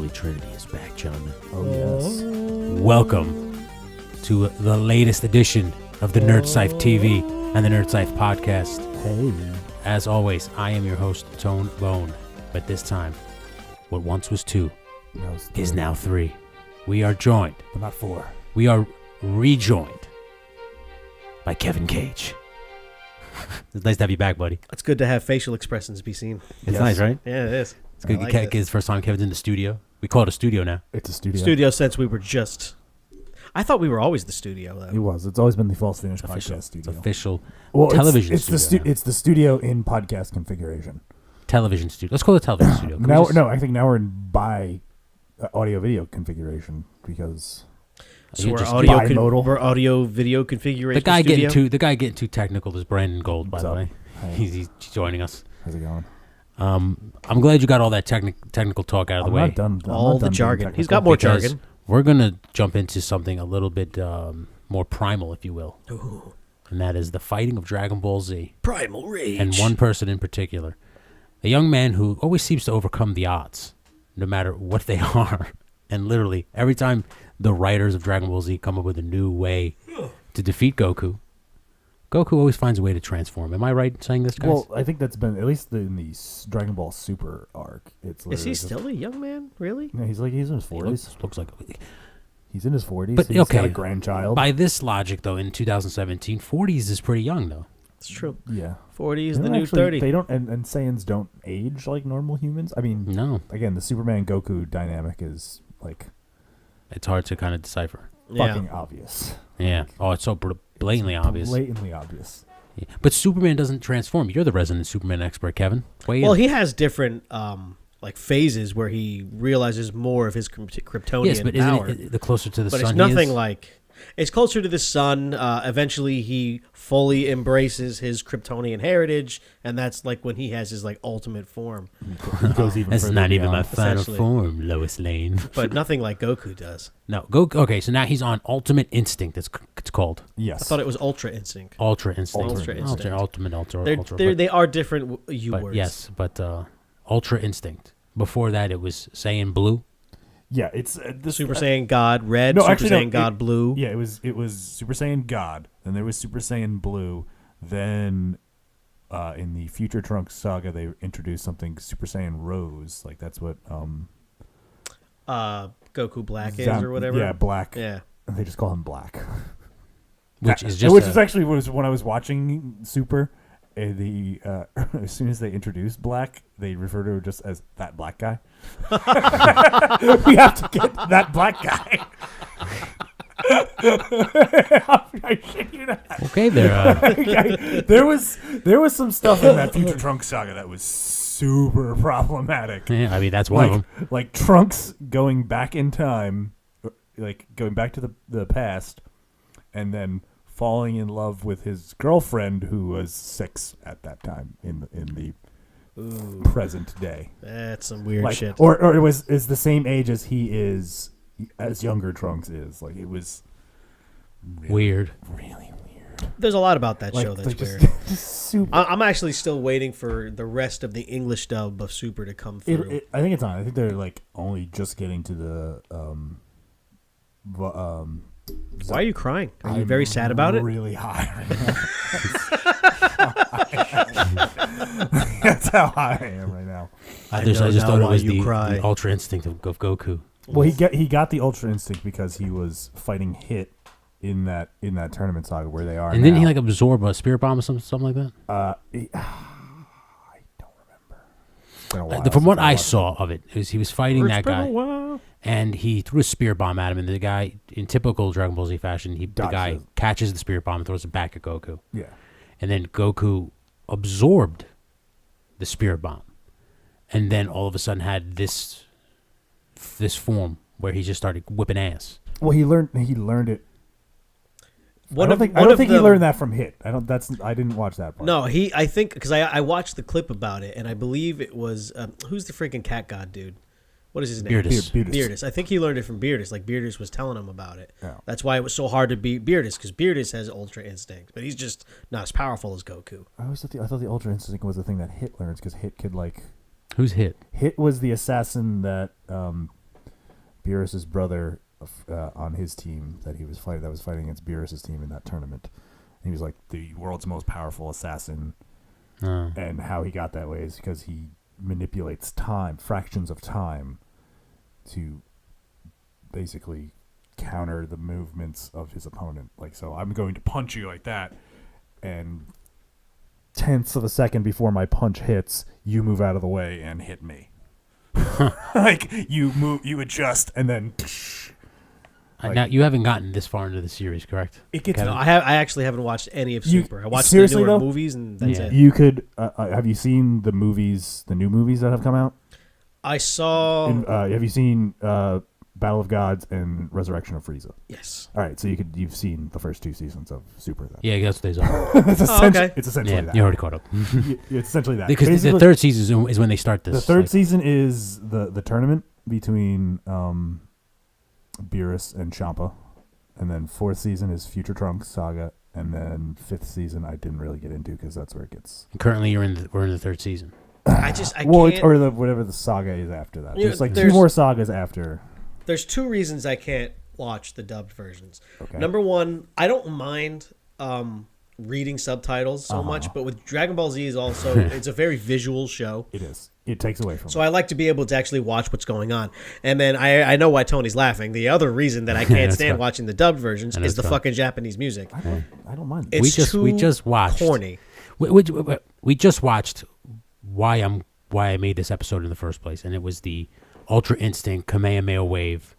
Holy Trinity is back, gentlemen. Oh, yes. Welcome to the latest edition of the Nerd Cyph TV and the Nerd Cyph podcast. Hey. As always, I am your host, Tone Bone. But this time, what once was two is now three. We are joined. But not four. We are rejoined by Kevin Cage. It's nice to have you back, buddy. It's good to have facial expressions be seen. It's nice, right? Yeah, it is. It's good. It's the first time Kevin's in the studio. We call it a studio now. It's a studio. Studio since we were just... I thought we were always the studio, though. It was. It's always been the False Finish Official. podcast studio. It's official television studio. It's the studio in podcast configuration. Television studio. Let's call it television studio. I think now we're in audio-video configuration because... So we're bimodal. we're audio-video configuration The guy studio? getting too technical is Brandon Gold, by the way. Hey. He's joining us. How's it going? I'm glad you got all that technical talk out of the way. I'm not done All the being jargon. technical. He's got more Because jargon. we're going to jump into something a little bit more primal, if you will. Ooh. And that is the fighting of Dragon Ball Z. Primal Rage. And one person in particular. A young man who always seems to overcome the odds, no matter what they are. And literally, every time the writers of Dragon Ball Z come up with a new way to defeat Goku, Goku always finds a way to transform. Am I right in saying this, guys? Well, I think that's been, at least in the Dragon Ball Super arc, it's Is he just- still a young man? Really? No, he's in his He 40s. looks like... He's in his 40s. But, He's okay, got a grandchild. by this logic, though, in 2017, 40s is pretty young, though. It's true. Yeah. 40 is They the don't new 30. They don't, and Saiyans don't age like normal humans. I mean, No, again, the Superman Goku dynamic is like it's hard to kind of decipher. fucking obvious. Yeah. Oh, it's so blatantly obvious. Blatantly obvious. Yeah. But Superman doesn't transform. You're the resident Superman expert, Kevin. Weigh Well, in. he has different like phases where he realizes more of his Kryptonian Yes, but power. isn't it the closer to the But sun it's nothing he is? like... It's closer to the sun. Eventually, he fully embraces his Kryptonian heritage, and that's like when he has his like ultimate form. He goes even That's further not even my beyond. final Essentially. form, Lois Lane. But nothing like Goku does. No, Goku. Okay, so now he's on Ultimate Instinct. It's called Yes. I thought it was Ultra Instinct. Ultra Instinct. Ultra Instinct. Ultimate. Ultra. They are different words. Yes, but Ultra Instinct. Before that, it was Saiyan Blue. Yeah, it's the Super Saiyan God Red, No, Super actually, no, Saiyan God Blue. Yeah, it was Super Saiyan God. Then there was Super Saiyan Blue. Then in the Future Trunks saga, they introduced something Super Saiyan Rose. Like that's what Goku Black is Zam- or whatever. Yeah, Black. Yeah. They just call him Black. Which is actually was when I was watching Super. As soon as they introduced Black, they refer to him just as that black guy. We have to get that black guy. I shit you not. Okay, there. There was some stuff in that Future Trunks saga that was super problematic. Yeah, I mean that's one of them. Like Trunks going back in time, like going back to the past, and then falling in love with his girlfriend who was 6 at that time in the present day. That's some weird Like, shit. or it is the same age as he is, as younger Trunks is. Like it was Weird. really weird. There's a lot about that Like, show that's just, weird. just super. I'm actually still waiting for the rest of the English dub of Super to come through. I think it's on. I think they're like only just getting to the. Why are you crying? Are you very sad about it? Really high right now. That's how high I am right now. I know just now thought it why was you the cry. Ultra Instinct of Goku. Well, he got the Ultra Instinct because he was fighting Hit in that tournament saga where they are. And didn't now. he like absorb a spirit bomb or something like that? I don't remember. It's been a while From since what I watched saw of it, is he was fighting It's that been a guy, while. and he threw a spirit bomb at him, and the guy, in typical Dragon Ball Z fashion, the Dodges guy it. catches the spirit bomb and throws it back at Goku. Yeah. And then Goku absorbed the spirit bomb, and then all of a sudden had this form where he just started whipping ass. Well, he learned it. I don't think he them- learned that from Hit. I didn't watch that part. No, I think because I watched the clip about it, and I believe it was who's the freaking cat god dude? What is his name? Beardus. Beardus. I think he learned it from Beardus. Like Beardus was telling him about it. Yeah. That's why it was so hard to beat Beardus, because Beardus has Ultra Instinct, but he's just not as powerful as Goku. I thought the Ultra Instinct was the thing that Hit learns because Hit could like. Who's Hit? Hit was the assassin that Beerus's brother on his team that was fighting against Beerus's team in that tournament. He was like the world's most powerful assassin, and how he got that way is because he manipulates fractions of time, to basically counter the movements of his opponent. Like, so I'm going to punch you like that, and tenths of a second before my punch hits, you move out of the way and hit me. Like, you adjust, and then now you haven't gotten this far into the series, correct? it gets. No, I actually haven't watched any of Super. I watched the seriously, newer though? movies, and that's it. You could. Have you seen the movies? The new movies that have come out? I saw. Have you seen Battle of Gods and Resurrection of Frieza? Yes. All right, so you've seen the first 2 seasons of Super. Then. Yeah, that's what they are. Okay. It's essentially Yeah, that. you already caught up. It's essentially that. Because the Basically, third season is when they start this. the third like, season is the tournament between Beerus and Champa, and then 4th season is Future Trunks Saga, and then 5th season I didn't really get into because that's where it gets. Currently, we're in the 3rd season. I Well, can't. or whatever the saga is after that. Yeah, There's like 2 there's- more sagas after. There's 2 reasons I can't watch the dubbed versions. Okay. Number one, I don't mind reading subtitles so much, but with Dragon Ball Z is also it's a very visual show. It is. It takes away from. So I like to be able to actually watch what's going on. And then I know why Tony's laughing. The other reason that I can't That's stand fine. watching the dubbed versions is the fine. fucking Japanese music. I don't mind. It's we just watched. corny. We just watched why I made this episode in the first place, and it was the Ultra Instinct Kamehameha Wave.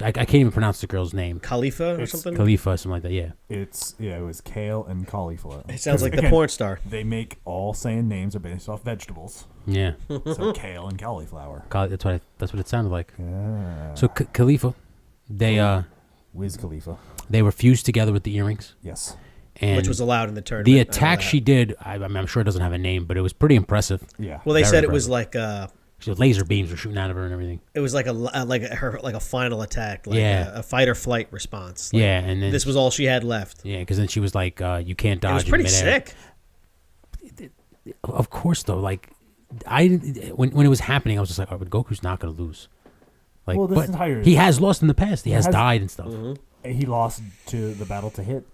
I can't even pronounce the girl's name. Khalifa or It's something? Khalifa, something like that. Yeah. It was kale and cauliflower. It sounds like the Again, porn star. They make all Saiyan names are based off vegetables. Yeah. So kale and cauliflower. That's what it sounded like. Yeah. So Khalifa, they Wiz Khalifa. they were fused together with the earrings, Yes. and Which was allowed in the tournament. the I know attack that. she did. I'm sure it doesn't have a name, but it was pretty impressive. Yeah. Well, they Very said it was impressive. like She had laser beams were shooting out of her and everything. it was like a final attack, like Yeah. a fight or flight response. Like, Yeah, and then this was all she had left. yeah, because then she was like, "You can't dodge." It was in pretty midair. sick. Of course, though, like when it was happening, I was just like, "Oh, but Goku's not going to lose." Like, Well, this but entire- he has lost in the past. He has has- died and stuff. He lost to the battle to hit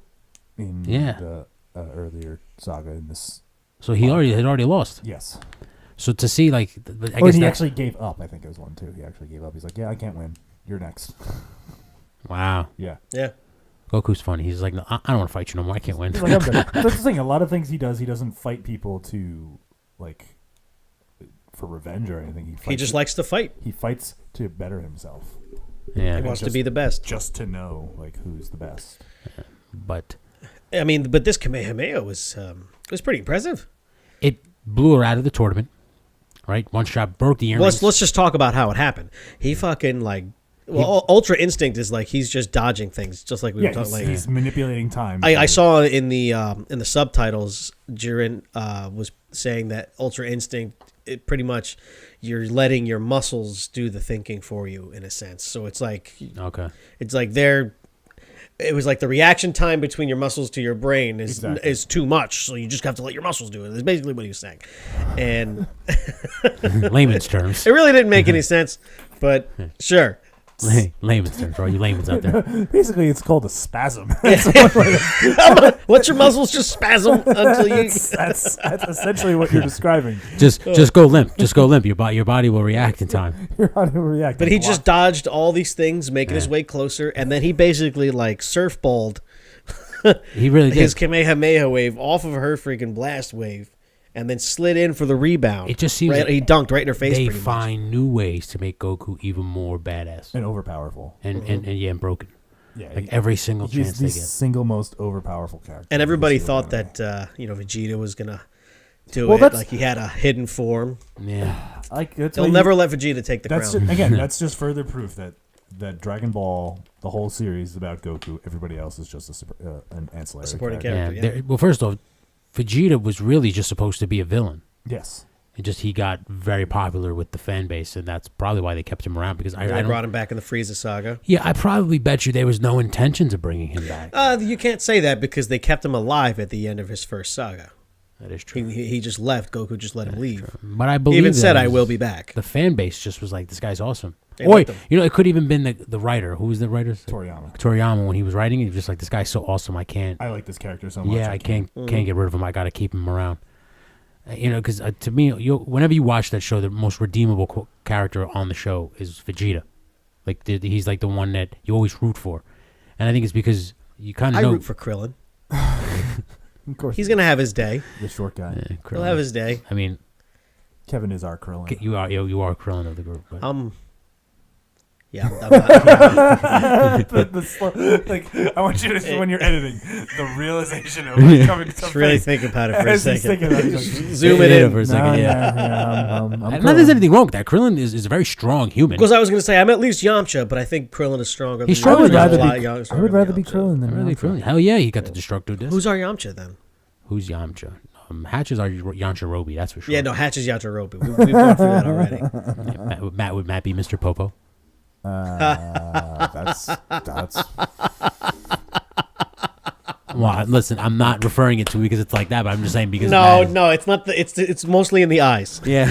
in Yeah. the earlier saga in this. So he had already lost. Yes. So to see like, I Or guess he that's- actually gave up. I think it was one too. He actually gave up. He's like, "Yeah, I can't win. You're next." wow, Yeah. Yeah. Goku's funny. He's like, no, I don't want to fight you no more. I can't win. He's like, "I'm better." That's the thing. A lot of things he does, he doesn't fight people to like for revenge or anything. He He just likes to fight. he fights to better himself, Yeah, He wants to just- be the best. just to know like who's the best. but I mean, but this Kamehameha was pretty impressive. it blew her out of the tournament. Right, one shot broke the earrings. Let's just talk about how it happened. He fucking like, well, Ultra Instinct is like he's just dodging things, just like we were Yeah, talking. Like, he's manipulating time. I saw in the subtitles, Jiren was saying that Ultra Instinct, it pretty much you're letting your muscles do the thinking for you in a sense. So it's like Okay. it was like the reaction time between your muscles to your brain Exactly. is too much, so you just have to let your muscles do it. That's basically what he was saying, and Layman's terms. it really didn't make any sense. But sure, Layman's terms, for all you layman's out there. Basically, it's called a spasm. let your muscles just spasm until you. that's essentially what you're describing. Just go limp. Just go limp. Your body will react in time. You're how to react. But he just dodged all these things, making his way closer, and then he basically like surfballed He really did. his Kamehameha wave off of her freaking blast wave, and then slid in for the rebound. It just seems right, like he dunked right in her face. They pretty much. find new ways to make Goku even more badass and overpowerful. and broken. Yeah, Like every single he's chance the they get. single most overpowerful character. And everybody in the thought anime. that Vegeta was gonna do Well, it, that's- like he had a hidden form. Yeah. Like that's They'll why never let Vegeta take the That's crown. just, again, that's just further proof that Dragon Ball, the whole series, is about Goku. Everybody else is just an ancillary supporting character. character. Yeah. Well, first off, Vegeta was really just supposed to be a villain. Yes. He got very popular with the fan base, and that's probably why they kept him around. Because I They don't. brought him back in the Frieza saga. Yeah, I probably bet you there was no intentions of bringing him back. You can't say that because they kept him alive at the end of his first saga. That is true. He just left. Goku just let him leave. But I He believe even said, that "I was- will be back." The fan base just was like, "This guy's awesome." They Or liked him. it could even been the writer. Who was the writer? Toriyama. Toriyama. When he was writing, he was just like, "This guy's so awesome. I can't. I like this character so much. Yeah, I can't get rid of him. I got to keep him around." Because to me, whenever you watch that show, the most redeemable character on the show is Vegeta. Like he's like the one that you always root for, and I think it's because you kind of know. I root for Krillin. Of course, He's gonna have his day. the short guy. He'll have his day. I mean, Kevin is our Krillin. you are Krillin of the group. But. Yeah, I'm not, I want you to, when you're editing, the realization of it coming to just really think about it for a As he's second. thinking about it, he's like, Zoom it in. for a second. I'm Not that there's anything wrong with that. Krillin is a very strong human. Because I was going to say I'm at least Yamcha, but I think Krillin is stronger. He's than stronger Yamcha. than He's a Yamcha. lot I stronger would than rather be Yamcha. Krillin than Really, Yamcha. Krillin? Hell yeah, he got the destructive disc. Who's our Yamcha then? Who's Yamcha? Hatch is our Yamcha Roby, that's for sure. Yeah, no, Hatch is Yajirobe. We've gone through that already. Yeah, would Matt be Mr. Popo? That's Well, listen, I'm not referring it to because it's like that, but I'm just saying because No, Matt is- no, it's not. It's mostly in the eyes. Yeah.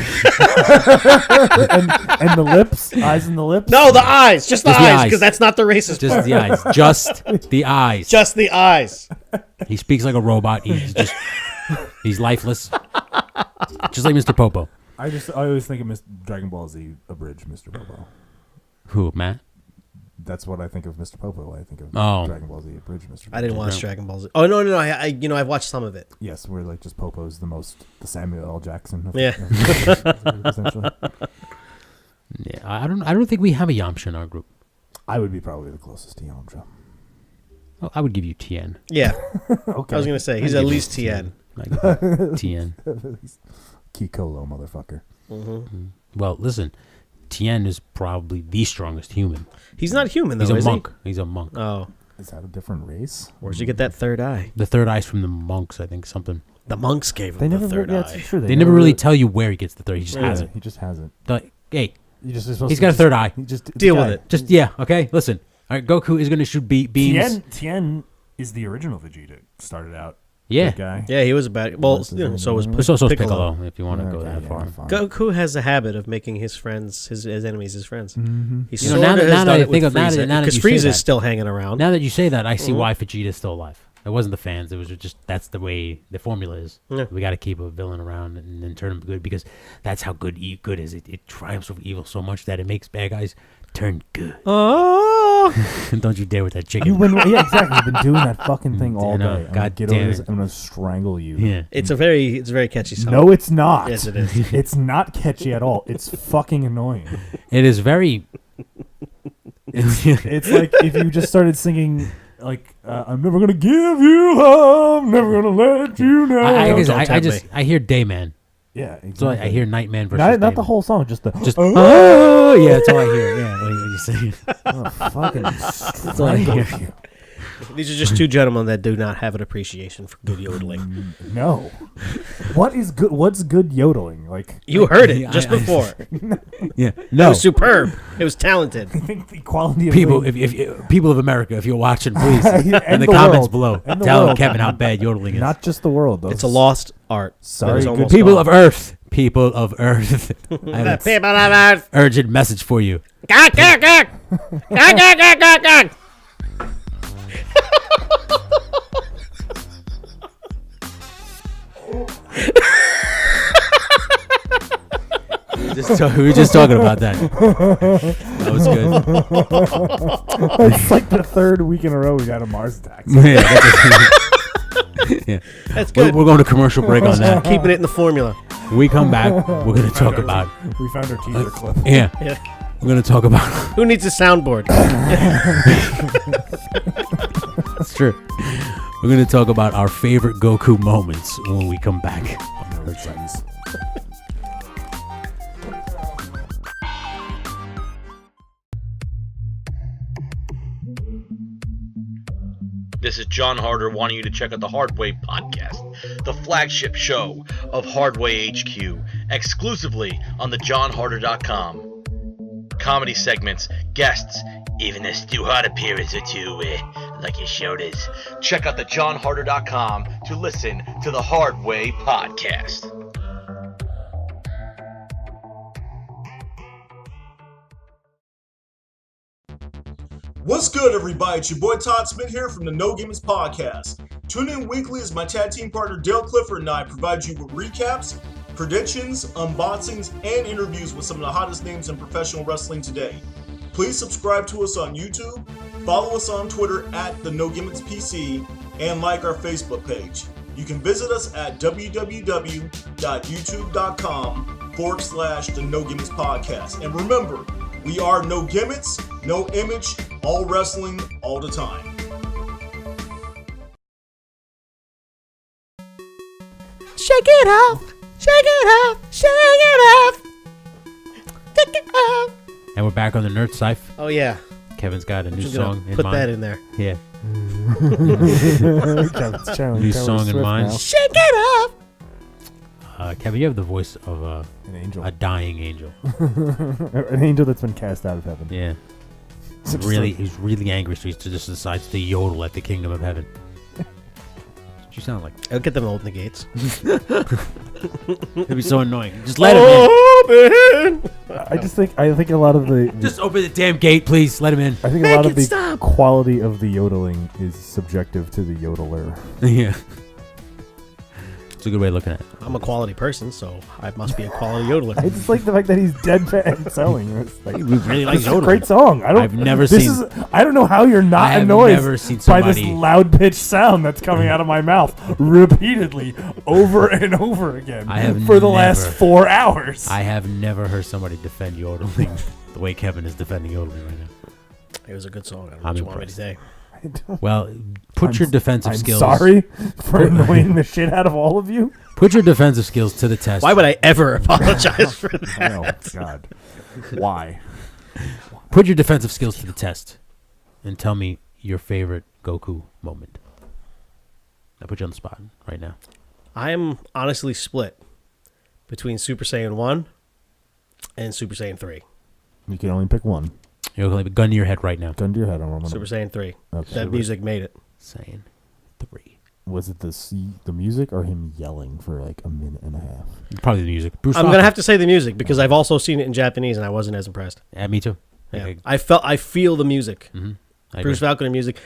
and the lips, eyes and the lips. No, the eyes, just the Just the eyes, eyes. because that's not the racist Just part. the eyes. Just the eyes. Just the eyes. He speaks like a robot. He's lifeless. Just like Mr. Popo. I always think of Dragon Ball Z abridged Mr. Popo. Who, Matt? That's what I think of Mr. Popo. I think of Oh. Dragon Ball Z abridged Mr. Popo. I didn't watch Dragon Ball Z. Oh no, I've watched some of it. Yes, where like just Popo's the Samuel L. Jackson. Yeah. Essentially. Yeah, I don't think we have a Yamcha in our group. I would be probably the closest to Yamcha. Oh, I would give you Tien. Yeah, Okay. I was gonna say he's at least Tien. I give you Tien. Kikolo, motherfucker. Well, listen, Tien is probably the strongest human. He's not human though, He's a is monk. He's a monk. he? Oh, Is that a different race? where'd you get that third eye? The third eye's from the monks, I think. Something. The monks gave They him never the third yeah, eye. it's true. They never really tell you where he gets the third. He just Yeah. has it. He just has it. Like, hey, He just is supposed he's to got a just- third eye. He just it's Deal a with guy. it. Just yeah, okay. Listen, all right. Goku is gonna shoot beams. Tien is the original Vegeta. Started out. Yeah. Good guy. Yeah, he was a bad. Well, Was he so was So Piccolo. Piccolo, if you want to go Okay, that yeah, far. fine. Goku has a habit of making his friends, his enemies, his friends. Mhm. He You know, sort now of that- has now that done I it think with of- now that- Frieza, now that because you say Frieza that. is still hanging around. Now that you say that, I see why Vegeta's still alive. It wasn't the fans. It was just that's the way the formula is. Yeah. We got to keep a villain around and then turn him good because that's how good is. It triumphs over evil so much that it makes bad guys turn good. Oh, Don't you dare with that I chicken. mean, yeah, exactly. You've been doing that fucking thing all I know. day. I'm God gonna get damn over this. it. I'm gonna strangle you. Yeah. it's a very catchy song. No, it's not. Yes, it is. It's not catchy at all. It's fucking annoying. It is very. It's like if you just started singing like I'm never gonna give you up, I'm never gonna let you know. I hear Dayman. Yeah, So exactly. I hear Nightman versus not the Dayman. whole song, just the Just oh yeah, that's all I hear. Yeah, what you say? oh, fucking That's all I hear. strangle you. These are just two gentlemen that do not have an appreciation for good yodeling. No. What is good? What's good yodeling? Like You heard it just I- before. Yeah, It no. was superb. It was talented. I think the quality of People, the- if people of America, if you're watching, please And in the the comments world. below, And the tell world. Kevin how bad yodeling is. not just the world. Though. It's a lost art. Sorry, It's good almost People gone. of Earth, people of Earth, I have an People of Earth. urgent message for you. Gag, gag, gag. Gag, gag, gag, gag, gag. We were just talking about that. That was good. It's like the third week in a row we got a Mars attack. Yeah, yeah. That's We're, good. we're going to commercial break on that. Keeping it in the formula. When we come back, we're going to talk about. We found our teaser clip. Yeah, Yeah. we're going to talk about. Who needs a soundboard? It's true. We're going to talk about our favorite Goku moments when we come back. Jeez. This is John Harder wanting you to check out the Hardway Podcast, the flagship show of Hardway HQ, exclusively on the johnharder.com. Comedy segments, guests, even a Stu Hart appearance or two, like your shoulders. Check out the johnharder.com to listen to the Hardway Podcast. What's good, everybody? It's your boy Todd Smith here from the No Gimmicks Podcast. Tune in weekly as my tag team partner Dale Clifford and I provide you with recaps, predictions, unboxings, and interviews with some of the hottest names in professional wrestling today. Please subscribe to us on YouTube, follow us on Twitter at the No Gimmicks PC, and like our Facebook page. You can visit us at www.youtube.com/the No Gimmicks Podcast. And remember, we are no gimmicks, no image, all wrestling, all the time. Shake it off, shake it off, shake it off, take it off. And we're back on the Nerd Cyph. Oh yeah, Kevin's got a new just gonna song in put mind. that in there. Yeah. New song in mind. Shake it off. Kevin, you have the voice of An angel. a dying angel. An angel that's been cast out of heaven. Yeah. So just Really, like- he's really angry, so he just decides to yodel at the kingdom of heaven. What you sound like? I'll get them open the gates. It'd be so annoying. Just let him in. I think a lot of the Just open the damn gate, please. Let him in. I think a lot of it the stop. quality of the yodeling is subjective to the yodeler. Yeah. It's a good way of looking at it. I'm a quality person, so I must be a quality yodeler. I just like the fact that he's deadpan selling. It's like, He really likes this is a yodeling. great song. I've never this seen- is, I don't know how you're I not have annoyed never seen by this somebody- loud pitched sound that's coming out of my mouth repeatedly over and over again I have for the last never- 4 hours. I have never heard somebody defend yodeling the way Kevin is defending yodeling right now. It was a good song. I don't know I'm what you want me to impressed. say. Well, put your defensive I'm skills. sorry for annoying the shit out of all of you. Put your defensive skills to the test. Why would I ever apologize for I know, that? God. Why? Put your defensive skills to the test, and tell me your favorite Goku moment. I put you on the spot right now. I am honestly split between Super Saiyan 1 and Super Saiyan 3. You can only pick one. You're going to gun to your head right now. Gun to your head. I'm Super Saiyan 3. Okay. That music made it. Saying 3. Was it the music or him yelling for like a minute and a half? Probably the music. Bruce I'm going Falcon. to have to say the music because I've also seen it in Japanese and I wasn't as impressed. Yeah, me too. Yeah. I feel the music. I Bruce agree. Falcon and music.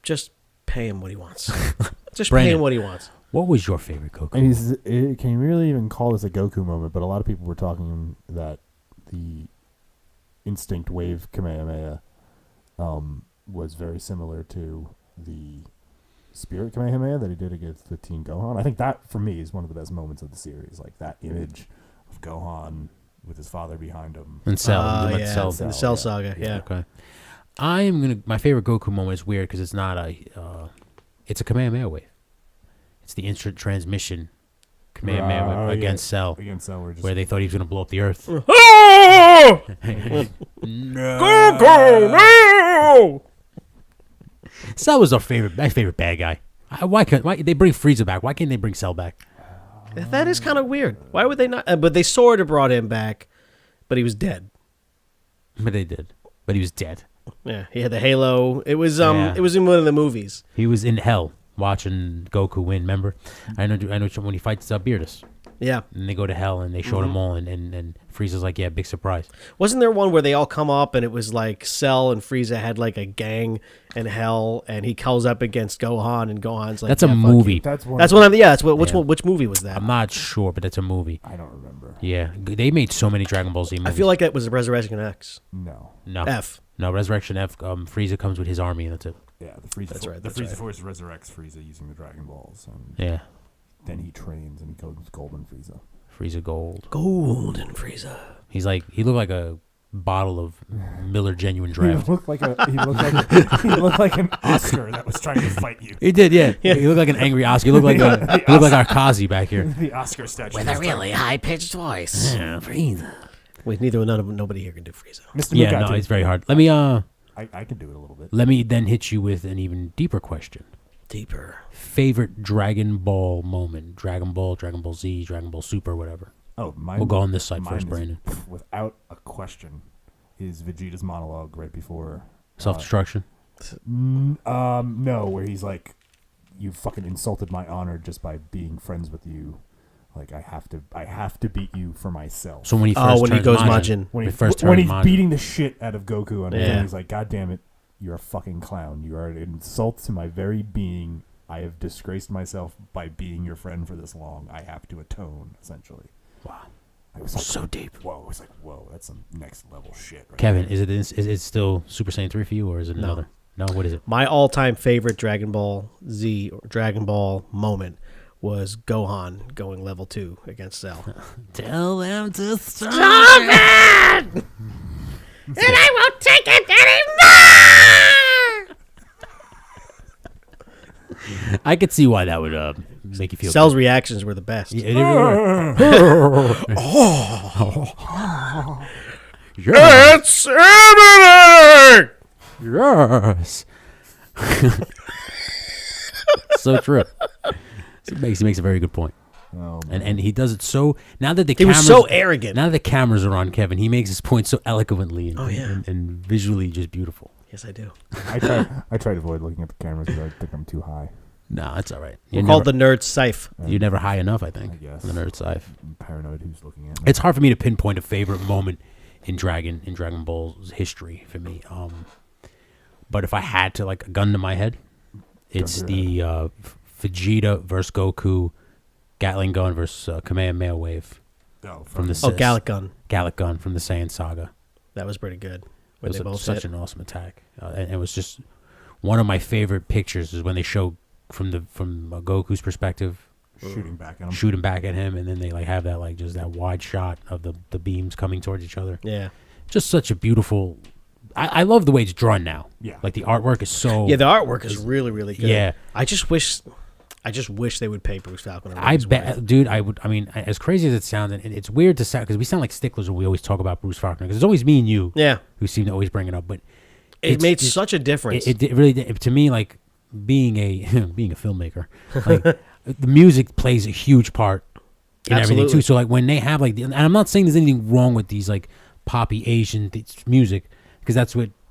Just pay him what he wants. Just pay Brandon. him what he wants. What was your favorite Goku? Can you really even call this a Goku moment? But a lot of people were talking that the Instinct Wave Kamehameha was very similar to the Spirit Kamehameha that he did against the Teen Gohan. I think that, for me, is one of the best moments of the series. Like that image of Gohan with his father behind him. And Cell. Oh, You meant yeah. Cell. The Cell Saga, yeah. Okay. I am gonna. My favorite Goku moment is weird because it's not a. It's a Kamehameha wave. It's the instant transmission Kamehameha against Cell, Against Cell, where they thought he was gonna blow up the Earth. No. Goku, no! Cell was my favorite bad guy. Why they bring Frieza back? Why can't they bring Cell back? That is kind of weird. Why would they not? But they sort of brought him back, but he was dead. But they did. But he was dead. Yeah, he had the halo. It was Yeah. It was in one of the movies. He was in hell watching Goku win. Remember? I know when he fights Beerus, Yeah. and they go to hell, and they showed them all, and Frieza's like, "Yeah, big surprise." Wasn't there one where they all come up and it was like Cell and Frieza had like a gang in hell and he calls up against Gohan and Gohan's like, That's a "Yeah, fuck movie. you." That's one. That's one of the, yeah. That's what. Which Yeah. one? Which movie was that? I'm not sure, but that's a movie. I don't remember. Yeah, they made so many Dragon Ball Z I movies. feel like that was Resurrection X. No. no, F. no Resurrection F. Frieza comes with his army, and that's it. Yeah, the Frieza. That's right, The that's Frieza right. Force resurrects Frieza using the Dragon Balls, and Yeah, then he trains and he goes Golden Frieza. Frieza Gold. Golden Frieza. He looked like a bottle of Miller Genuine He Draft. looked like he looked like an Oscar that was trying to fight you. He did, yeah. He looked like an angry Oscar. He looked like our Kazi back here. The Oscar statue. With a really high pitched voice. Frieza. Wait, nobody here can do Frieza. Mr. Yeah, Mugatu. no, it's very hard. Let me I can do it a little bit. let me then hit you with an even deeper question. Deeper. Favorite Dragon Ball moment? Dragon Ball Z, Dragon Ball Super, whatever. Oh, mine. We'll go on this side mine first, is, Brandon. Without a question, is Vegeta's monologue right before Self-destruction. No, where he's like, "You fucking insulted my honor just by being friends with you. Like I have to beat you for myself." So when he first when he turns goes Majin, Majin. when he he first when turns he's Majin. beating the shit out of Goku, and Yeah. he's like, "God damn it, you're a fucking clown. You are an insult to my very being. I have disgraced myself by being your friend for this long. I have to atone, essentially. Wow. I was like, So deep. Whoa, I was like, whoa, that's some next level shit. Right Kevin, there. is it still Super Saiyan 3 for you, or is it another? No, what is it? My all-time favorite Dragon Ball Z or Dragon Ball moment was Gohan going level 2 against Cell. Tell them to stop it! And I won't take it anymore! I could see why that would make you feel Cell's reactions were the best. good. Yeah, It's happening! yes. So true. He makes a very good point. Oh, And he does it so now that the He cameras was so arrogant. Now that the cameras are on Kevin, he makes his point so eloquently and, Oh, yeah. and visually just beautiful. Yes, I do. I try to avoid looking at the cameras because I think I'm too high. No, that's all right. We're called the nerd Cyph. You're never high enough, I think. I guess. On the nerd side. I'm paranoid who's looking at me. It's hard for me to pinpoint a favorite moment in Dragon Ball's history for me. But if I had to like a gun to my head, it's the Vegeta versus Goku, Gatling gun versus Kamehameha wave from the Gallic Gun. Gallic gun from the Saiyan saga. That was pretty good. It When was they both such hit. an awesome attack, and it was just one of my favorite pictures. Is when they show from Goku's perspective, Shooting back at him. shooting back at him, and then they like have that like just that wide shot of the beams coming towards each other. Yeah. Just such a beautiful. I love the way it's drawn now. Yeah. Like the artwork is so. Yeah, the artwork is really, really good. Yeah. I just wish they would pay Bruce Falcon. I bet, dude. I would. I mean, as crazy as it sounds, and it's weird to sound because we sound like sticklers when we always talk about Bruce Faulkner because it's always me and you. Yeah. Who seem to always bring it up, but It made such a difference. It really did. To me, like being a filmmaker, like the music plays a huge part in everything Absolutely. too. So like when they have like, and I'm not saying there's anything wrong with these like poppy Asian music because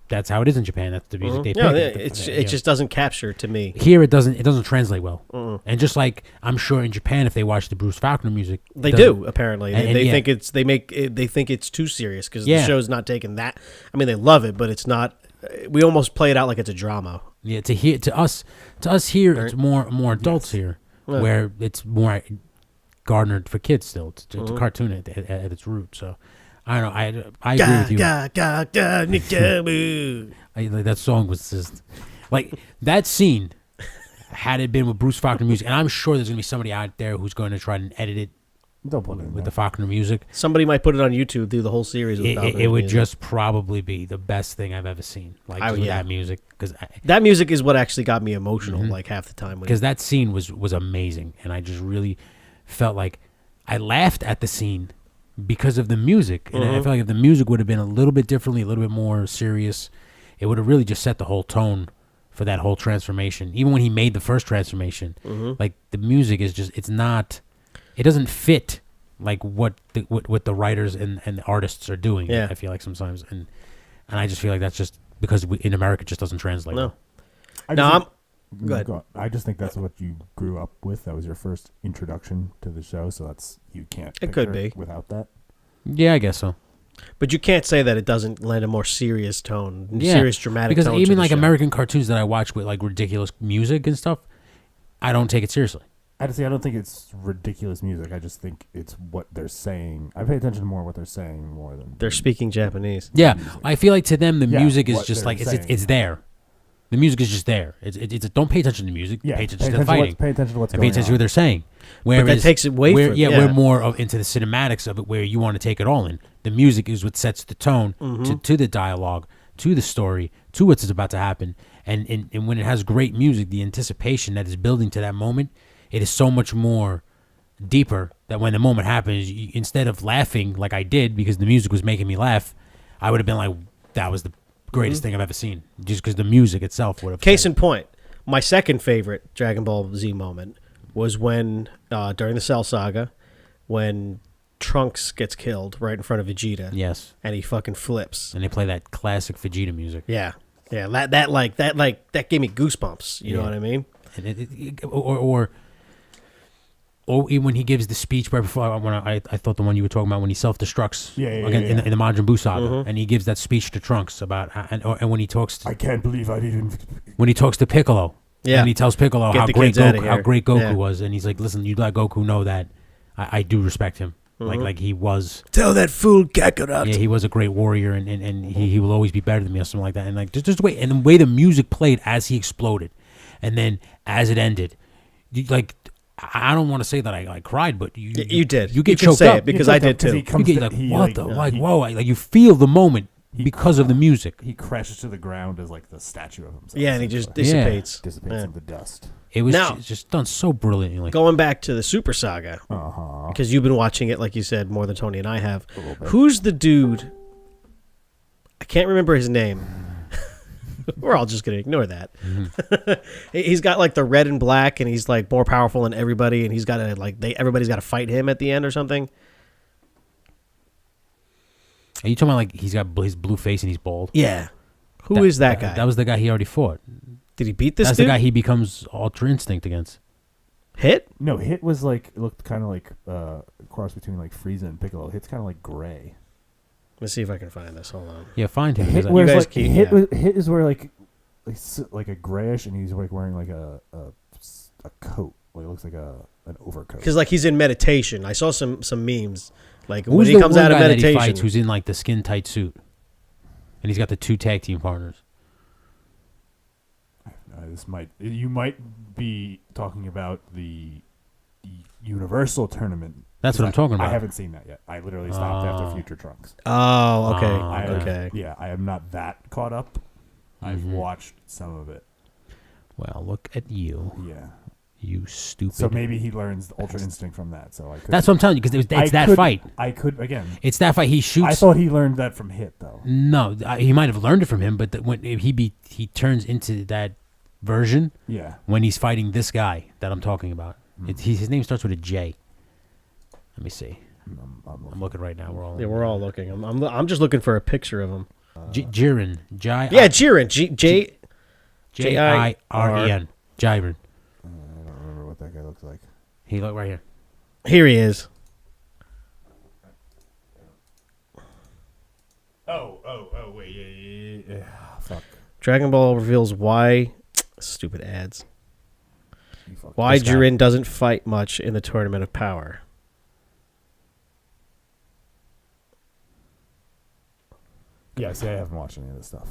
that's how it is in Japan. That's the music they pick. No, But, it just doesn't capture to me. here it doesn't translate well. And just like I'm sure in Japan, if they watch the Bruce Faulkner music, They doesn't- do apparently. And They yeah. think they think it's too serious because Yeah. the show's not taking that. I mean, they love it, but it's not. We almost play it out like it's a drama. Yeah, to us here, it's more adults here, Yeah. where it's more garnered for kids still. It's a cartoon at its root. So I don't know. I agree with you. Like, that song was just like that scene. Had it been with Bruce Faulkner music, and I'm sure there's gonna be somebody out there who's going to try and edit it Don't put it in with the there. Faulkner music. Somebody might put it on YouTube, do the whole series. With It would just probably be the best thing I've ever seen. Like Oh, just with yeah. that music, because that music is what actually got me emotional. Like half the time. When that scene was amazing, and I just really felt like I laughed at the scene because of the music, and I feel like if the music would have been a little bit differently, a little bit more serious, it would have really just set the whole tone for that whole transformation. Even when he made the first transformation, like the music is just it doesn't fit like what the writers and the artists are doing. Yeah. I feel like sometimes, and I just feel like that's just because in America it just doesn't translate. no, I no, just I'm. think- Go ahead. I just think that's what you grew up with. That was your first introduction to the show, so that's you can't. It could picture be. without that. Yeah, I guess so. But you can't say that it doesn't lend a more serious tone, Yeah, serious dramatic because tone. to even the like show. American cartoons that I watch with like ridiculous music and stuff, I don't take it seriously. I don't think it's ridiculous music. I just think it's what they're saying. I pay attention to more what they're saying more than They're speaking Japanese. Yeah, I feel like to them the Yeah, music is what just they're like saying. it's there. The music is just there. It's don't pay attention to the music. Yeah, pay attention to the fighting. Pay attention to what's And going pay attention to on. what they're saying. Whereas, that takes it away we're, from- yeah, yeah. we're more into the cinematics of it, where you want to take it all in. The music is what sets the tone to the dialogue, to the story, to what's about to happen. And when it has great music, the anticipation that is building to that moment, it is so much more deeper that when the moment happens, instead of laughing like I did because the music was making me laugh, I would have been like, that was the greatest thing I've ever seen, just because the music itself would have. Case in point, my second favorite Dragon Ball Z moment was when during the Cell Saga, when Trunks gets killed right in front of Vegeta. Yes. And he fucking flips. And they play that classic Vegeta music. Yeah. Yeah, that gave me goosebumps. You know Yeah. what I mean? And or or even when he gives the speech right before, when I thought the one you were talking about when he self-destructs in the Majin Buu saga, and he gives that speech to Trunks about, and when he talks to, I can't believe I didn't. when he talks to Piccolo, and he tells Piccolo Get how the great kids outta Goku here. was, and he's like, listen, you let Goku know that I do respect him, like he was. Tell that fool Kakarot. Yeah, he was a great warrior, and he will always be better than me, or something like that. And like just wait, and the way the music played as he exploded, and then as it ended, I don't want to say that I cried, but you did. You get You can choked say up it because I did too. You get like what the like whoa, like you feel the moment because of the music. He crashes to the ground as like the statue of himself. Yeah, and he just essentially. dissipates. Dissipates into dust. It was Now- just done so brilliantly. Going back to the Super Saga, because you've been watching it, like you said, more than Tony and I have. Who's the dude? I can't remember his name. We're all just gonna ignore that. He's got like the red and black, and he's like more powerful than everybody, and he's got to everybody's got to fight him at the end or something. Are you talking about like he's got his blue face and he's bald? Yeah, who is that guy? That was the guy he already fought. Did he beat this That's dude? the guy he becomes Ultra Instinct against. Hit? No, Hit was like it looked kind of like a cross between like Frieza and Piccolo. Hit's kind of like gray. Let's see if I can find this. Hold on. Yeah, find him. Hit, He's where's guys like, keep- Hit, yeah. Hit is where like a grayish, and he's like wearing like a coat. Like it looks like an overcoat. Because like he's in meditation. I saw some memes. Like when Who's he the comes one out of guy that he meditation. fights who's in like the skin tight suit, and he's got the 2 tag team partners. You might be talking about the Universal tournament. That's what I'm talking about. I haven't seen that yet. I literally stopped after Future Trunks. Oh, okay. Oh, Yeah, I am not that caught up. I've watched some of it. Well, look at you, Yeah. you stupid. So maybe he learns the Ultra Instinct from that. So I could. That's what I'm telling you, because it's that fight. I could again. It's that fight. He shoots. I thought he learned that from Hit though. No, he might have learned it from him, but when he turns into that version Yeah. when he's fighting this guy that I'm talking about. His name starts with a J. Let me see. I'm looking right now. We're all looking. I'm just looking for a picture of him. Jiren. Yeah, Jiren. J-I-R-E-N. Jiren. Jiren. I don't remember what that guy looks like. He look right here. Here he is. Oh, wait, yeah. Fuck. Dragon Ball reveals why. Stupid ads. Why This guy. Jiren doesn't fight much in the Tournament of Power. Yeah, see, I haven't watched any of this stuff.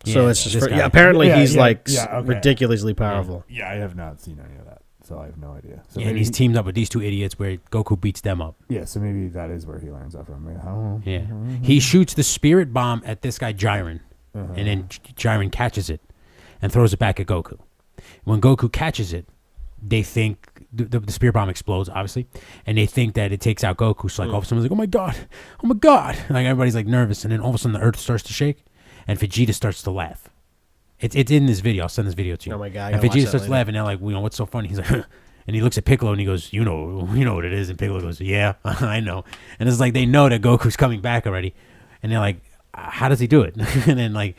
So Yeah, it's just this for, guy. apparently Yeah, he's yeah, like yeah, okay. ridiculously powerful. Yeah, I have not seen any of that, so I have no idea. So Yeah, and he's teamed up with these 2 idiots where Goku beats them up. Yeah, so maybe that is where he learns that from. I don't know. Yeah. He shoots the spirit bomb at this guy Jiren, and then Jiren catches it and throws it back at Goku. When Goku catches it, they think the spirit bomb explodes, obviously, and they think that it takes out Goku. So like all of a sudden, it's like, oh my god, like everybody's like nervous, and then all of a sudden the earth starts to shake, and Vegeta starts to laugh. It's in this video. I'll send this video to you. Oh my God, I And gotta watch Vegeta that starts later. laughing. They're like, what's so funny? He's like, and he looks at Piccolo and he goes, you know what it is. And Piccolo goes, yeah, I know. And it's like they know that Goku's coming back already, and they're like, how does he do it? And then like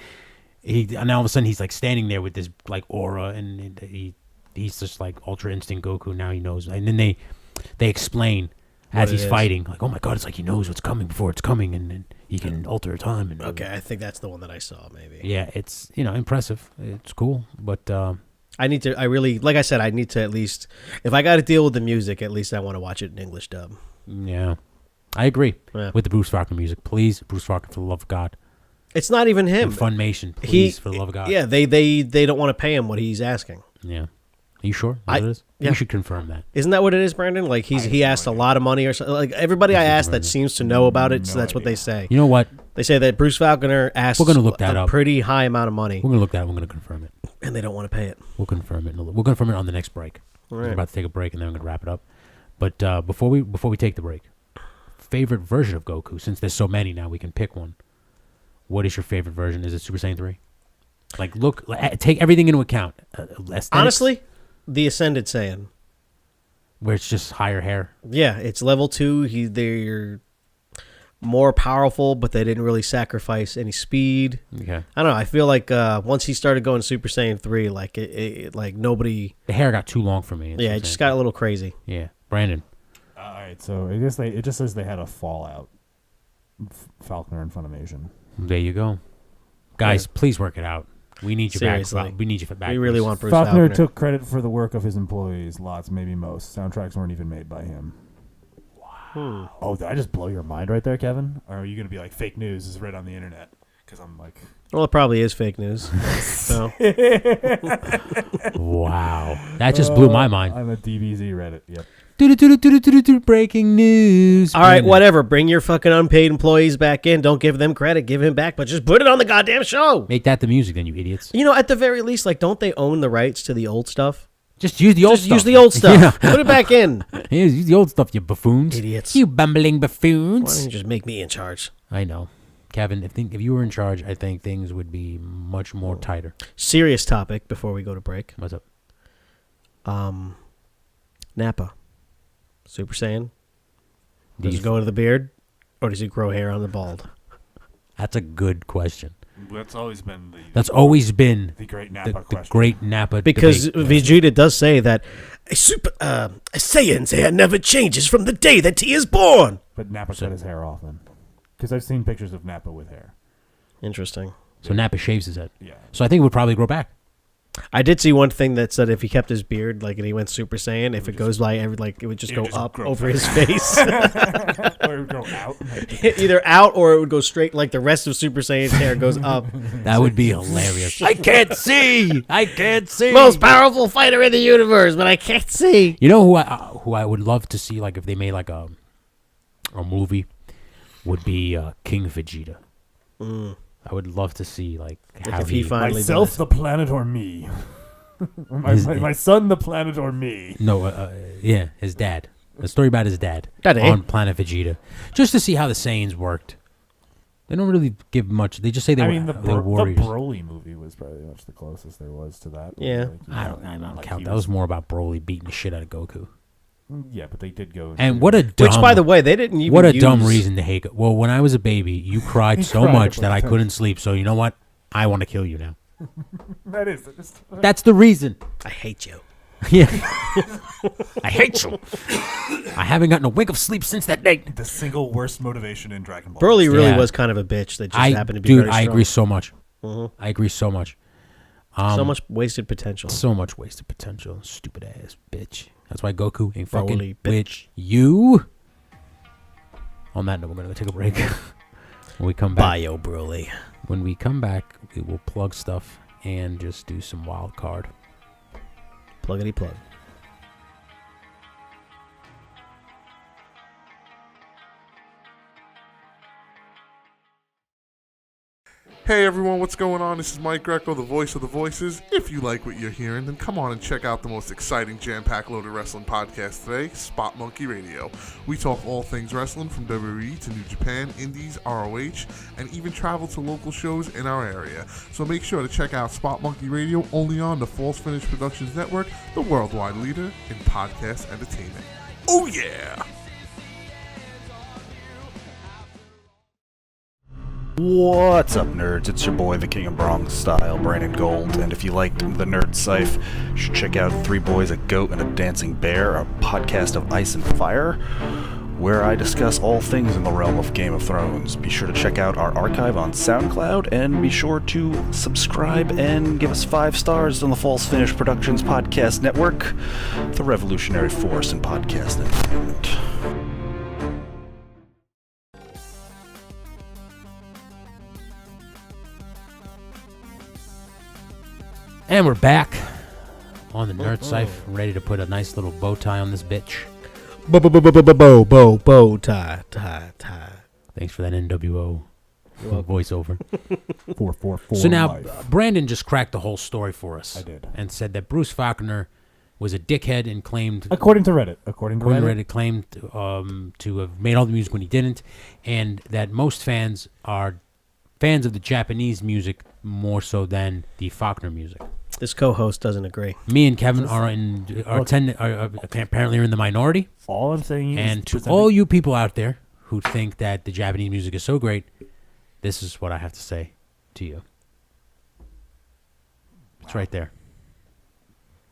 and all of a sudden he's like standing there with this like aura, and he's just like Ultra Instinct Goku. Now he knows, and then they explain as What it he's is. fighting, like, oh my god, it's like he knows what's coming before it's coming, and then he can alter time. And Okay, I think that's the one that I saw. Maybe. yeah, it's impressive. It's cool, but I need to. I really, like I said, I need to at least. If I got to deal with the music, at least I want to watch it in English dub. yeah, I agree Yeah. with the Bruce Faulkner music. Please, Bruce Faulkner, for the love of God, It's not even him. and Funimation, please, for the love of God. Yeah, they don't want to pay him what he's asking. Yeah. Are you sure? What it is? yeah. You should confirm that. Isn't that what it is, Brandon? Like he asked a lot of money or something. Like everybody I asked that seems to know about it, so that's what they say. You know what? They say that Bruce Falconer asked We're gonna look that a up. pretty high amount of money, We're gonna look that up. We're gonna confirm it. and they don't want to pay it. We'll confirm it. We'll confirm it on the next break. All We're right. about to take a break, and then we're gonna wrap it up. But before we take the break, favorite version of Goku? Since there's so many now, we can pick one. What is your favorite version? Is it Super Saiyan 3? Like, take everything into account. Aesthetics, Honestly, the Ascended Saiyan. where it's just higher hair. Yeah, it's level 2. They're more powerful, but they didn't really sacrifice any speed. Okay. I don't know. I feel like once he started going Super Saiyan 3, like it like nobody. The hair got too long for me. in Yeah, Super it just Saiyan got a little crazy. 3. Yeah. Brandon. All right, so I guess it just says they had a fallout. Falconer and Funimation. There you go. Guys, please work it out. We need you Seriously. back. We need you back. We really want Bruce Falconer Falconer. took credit for the work of his employees. Lots, maybe most. Soundtracks weren't even made by him. Wow. Oh, did I just blow your mind right there, Kevin? Or are you going to be like, fake news is read on the internet? Because I'm like... Well, it probably is fake news. So Wow. That just blew my mind. I'm a DBZ Reddit, yep. Breaking news. all right, whatever. Bring your fucking unpaid employees back in. Don't give them credit. Give him back, but just put it on the goddamn show. Make that the music then, you idiots. You know, at the very least, like, don't they own the rights to the old stuff? Just use the old stuff. Use the old stuff. Yeah. Put it back in. Use the old stuff, you buffoons. Idiots. You bumbling buffoons. Why don't you just make me in charge? I know. Kevin, if you were in charge, I think things would be much more tighter. Serious topic before we go to break. What's up? Nappa. Super Saiyan. Does he go to the beard, or does he grow hair on the bald? That's a good question. That's always been the great Nappa the question. great Nappa Because debate. Vegeta does say that a Saiyan's hair never changes from the day that he is born. But Nappa cut his hair off then. Because I've seen pictures of Nappa with hair. Interesting. So Nappa shaves his head. Yeah. So I think it would probably grow back. I did see one thing that said if he kept his beard, like, and he went Super Saiyan, if it goes by, it would just go up over his face. Or it would go out. Either out or it would go straight, like the rest of Super Saiyan's hair goes up. That would be hilarious. I can't see. I can't see. Most powerful fighter in the universe, but I can't see. You know who I would love to see, like, if they made like a movie, would be King Vegeta. I would love to see like how if he finally myself, does. the planet, or me. my son, the planet, or me. No, yeah, his dad. A story about his dad Daddy. on Planet Vegeta, just to see how the Saiyans worked. They don't really give much. They just say they were the warriors. Broly movie was probably much the closest there was to that. Yeah. I don't like count. he That was more about Broly beating the shit out of Goku. Yeah, but they did go. And what a dumb, Which, by the way, they didn't even what a use... dumb reason to hate. Well, when I was a baby, you cried so cried much about that I that. couldn't sleep. So you know what? I want to kill you now. That is. That's the reason. I hate you. Yeah. I hate you. I haven't gotten a wink of sleep since that day. The single worst motivation in Dragon Ball. Broly really Yeah. was kind of a bitch that just happened to be very I strong. agree so much. Mm-hmm. I agree so much. So much wasted potential. So much wasted potential. Stupid ass bitch. That's why Goku ain't fucking Broly bitch. You. On that note, we're gonna go take a break. When we come back, Bio Broly. when we come back, we will plug stuff and just do some wild card. Pluggity plug. Hey everyone, what's going on? This is Mike Greco, the voice of the voices. If you like what you're hearing, then come on and check out the most exciting jam-packed loaded wrestling podcast today, Spot Monkey Radio. We talk all things wrestling from WWE to New Japan, Indies, ROH, and even travel to local shows in our area. So make sure to check out Spot Monkey Radio only on the False Finish Productions Network, the worldwide leader in podcast entertainment. Oh yeah! What's up, nerds? It's your boy, the King of Bronx Style, Brandon Gold, and if you liked the Nerd Cyph, you should check out Three Boys, a Goat, and a Dancing Bear, a podcast of ice and fire, where I discuss all things in the realm of Game of Thrones. Be sure to check out our archive on SoundCloud, and be sure to subscribe and give us 5 stars on the False Finish Productions Podcast Network, the revolutionary force in podcast entertainment. And we're back on the Nerd Cyph, ready to put a nice little bow tie on this bitch. Bow tie. Thanks for that NWO voiceover. 444. So now, life. Brandon just cracked the whole story for us. I did. And said that Bruce Falconer was a dickhead and claimed, According to Reddit. According to Reddit. claimed to have made all the music when he didn't, and that most fans are fans of the Japanese music more so than the Falconer music. This co-host doesn't agree. Me and Kevin are apparently in the minority. All I'm saying is... And to all you people out there who think that the Japanese music is so great, this is what I have to say to you. It's right there.